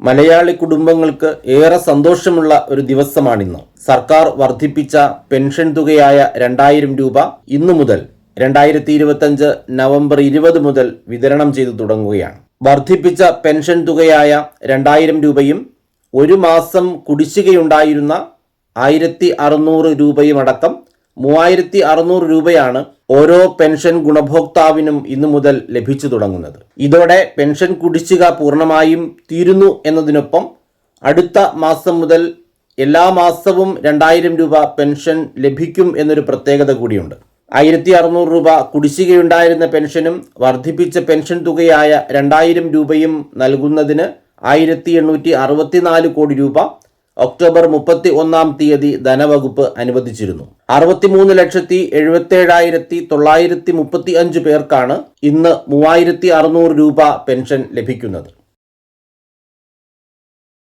മലയാളി കുടുംബങ്ങൾക്ക് ഏറെ സന്തോഷമുള്ള ഒരു ദിവസമാണിന്ന്. സർക്കാർ വർദ്ധിപ്പിച്ച പെൻഷൻ തുകയായ 2000 രൂപ ഇന്നു മുതൽ 2025 നവംബർ 20 മുതൽ വിതരണം ചെയ്തു തുടങ്ങുകയാണ്. വർദ്ധിപ്പിച്ച പെൻഷൻ തുകയായ 2000 രൂപയും ഒരു മാസം കുടിശ്ശികയുണ്ടായിരുന്ന 1600 രൂപയും അടക്കം 3600 രൂപയാണ് ഓരോ പെൻഷൻ ഗുണഭോക്താവിനും ഇന്നു മുതൽ ലഭിച്ചു തുടങ്ങുന്നത്. ഇതോടെ പെൻഷൻ കുടിശ്ശിക പൂർണ്ണമായും തീരുന്നു എന്നതിനൊപ്പം അടുത്ത മാസം മുതൽ എല്ലാ മാസവും 2000 രൂപ പെൻഷൻ ലഭിക്കും എന്നൊരു പ്രത്യേകത കൂടിയുണ്ട്. 1600 രൂപ കുടിശ്ശികയുണ്ടായിരുന്ന പെൻഷനും വർദ്ധിപ്പിച്ച പെൻഷൻ തുകയായ 2000 രൂപയും നൽകുന്നതിന് 1864 കോടി രൂപ ഒക്ടോബർ 31-ാം തീയതി ധനവകുപ്പ് അനുവദിച്ചിരുന്നു. 63,77,935 പേർക്കാണ് ഇന്ന് 3600 രൂപ പെൻഷൻ ലഭിക്കുന്നത്.